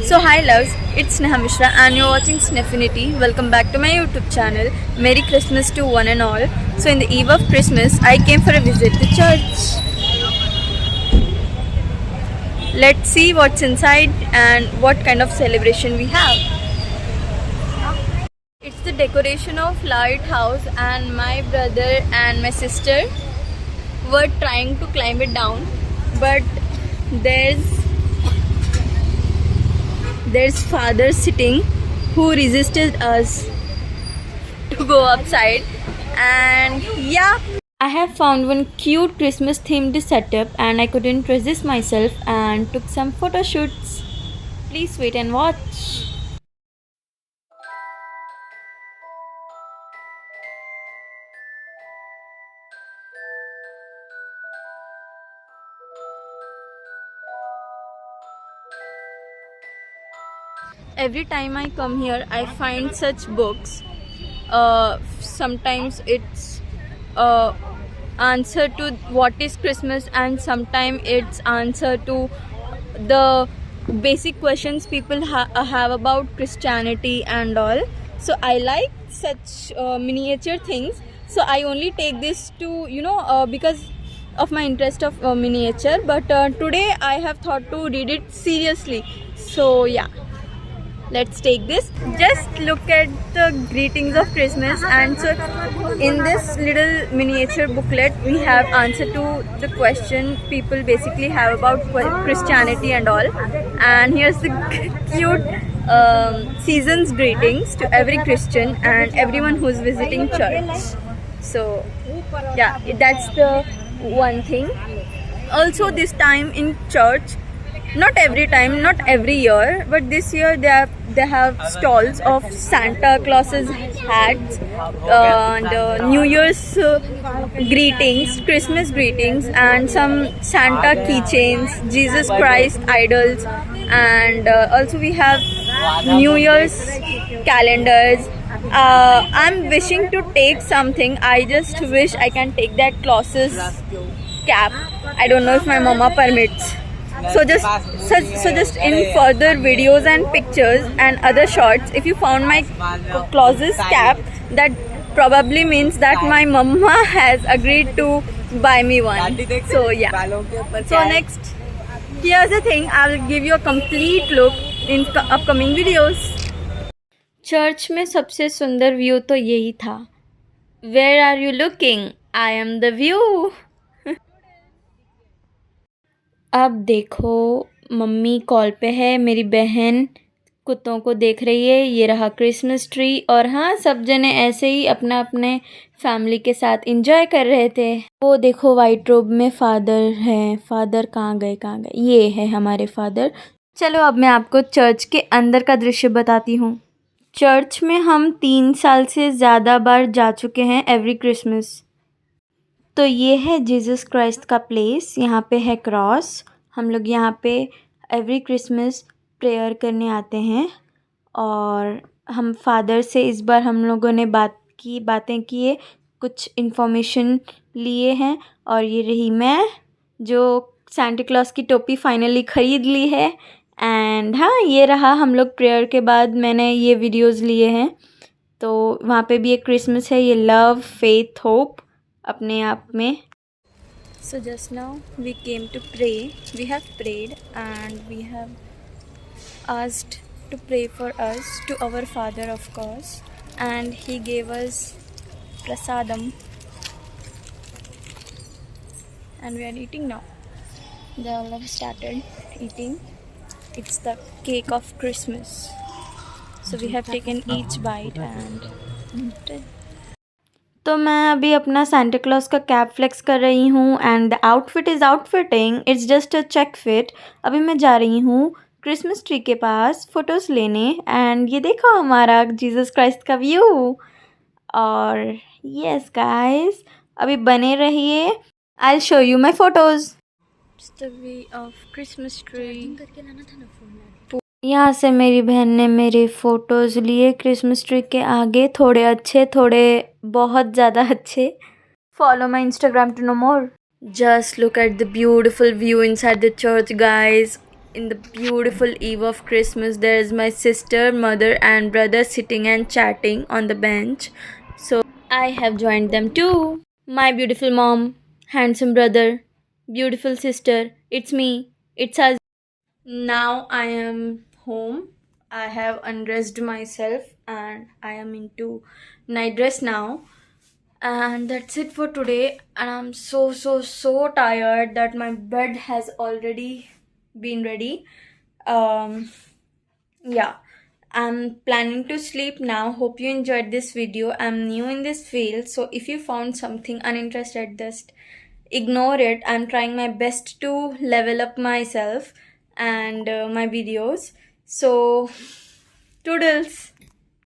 So hi loves, it's Neha Mishra and you're watching Sneffinity. Welcome back to my YouTube channel. Merry Christmas to one and all. So in the eve of Christmas, I came for a visit to church. Let's see what's inside and what kind of celebration we have. It's the decoration of lighthouse and my brother and my sister were trying to climb it down, but there's father sitting who resisted us to go upside. And yeah, I have found one cute Christmas themed setup and I couldn't resist myself and took some photo shoots. Please wait and watch. Every time I come here, I find such books. Sometimes it's answer to what is Christmas, and sometimes it's answer to the basic questions people have about Christianity and all. So I like such miniature things. So I only take this to because of my interest of miniature. But today I have thought to read it seriously. So yeah, let's take this. Just look at the greetings of Christmas, and so in this little miniature booklet we have answer to the question people basically have about Christianity and all. And here's the cute season's greetings to every Christian and everyone who's visiting church. So yeah, that's the one thing. Also this time in church, not every time, not every year, but this year they have stalls of Santa Claus's hats and New Year's greetings, Christmas greetings, and some Santa keychains, Jesus Christ idols, and also we have New Year's calendars. I'm wishing to take something. I just wish I can take that Claus's cap. I don't know if my mama permits. So just in further videos and pictures and other shots, if you found my Claus's cap, that probably means that my mama has agreed to buy me one. So yeah. So next, here's the thing. I will give you a complete look in upcoming videos. Church में सबसे सुंदर view तो यही था. Where are you looking? I am the view. अब देखो, mummy call पे है, मेरी बहन कुत्तों को देख रही है, ये रहा क्रिसमस ट्री. और हाँ, सब जने ऐसे ही अपना अपने फैमिली के साथ एंजॉय कर रहे थे. वो देखो वाइट रोब में फादर हैं. फादर कहाँ गए? ये है हमारे फादर. चलो अब मैं आपको चर्च के अंदर का दृश्य बताती हूँ. चर्च में हम 3 साल से ज़्यादा बार जा चुके हैं एवरी क्रिसमस. तो ये है जीसस क्राइस्ट का प्लेस. यहाँ पे है क्रॉस. हम लोग यहाँ पे एवरी क्रिसमस प्रेयर करने आते हैं. और हम फादर से इस बार हम लोगों ने बातें किए, कुछ इन्फॉर्मेशन लिए हैं. और ये रही मैं, जो सांता क्लॉस की टोपी फाइनली ख़रीद ली है. एंड हाँ, ये रहा हम लोग प्रेयर के बाद मैंने ये वीडियोज़ लिए हैं. तो वहाँ पे भी एक क्रिसमस है. ये लव, फेथ, होप अपने आप में. So just now we came to pray. We have prayed and we have asked to pray for us to our Father, of course, and he gave us prasadam and we are eating now. They all have started eating. It's the cake of Christmas. So we have taken each bite and तो मैं अभी अपना Santa Claus का cap flex कर रही हूँ. And the outfit is outfitting. It's just a check fit. अभी मैं जा रही हूँ क्रिसमस ट्री के पास फ़ोटोज़ लेने. एंड ये देखो हमारा जीसस क्राइस्ट का व्यू. और यस गाइस, अभी बने रहिए. I will show you my photos. The way of Christmas tree. यहाँ से मेरी बहन ने मेरे फ़ोटोज़ लिए क्रिसमस ट्री के आगे. थोड़े अच्छे, थोड़े बहुत ज़्यादा अच्छे. Follow my Instagram to know more. Just look at the beautiful view inside the church guys. in the beautiful eve of Christmas. There is my sister, mother, and brother sitting and chatting on the bench. So I have joined them too. My beautiful mom, handsome brother, beautiful sister. It's me. It's us. Now I am home. I have undressed myself and I am into night dress now. And that's it for today. And I'm so tired that my bed has already been ready. Um yeah. I'm planning to sleep now. Hope you enjoyed this video. I'm new in this field, so if you found something uninterested, just ignore it. I'm trying my best to level up myself and my videos. So, toodles.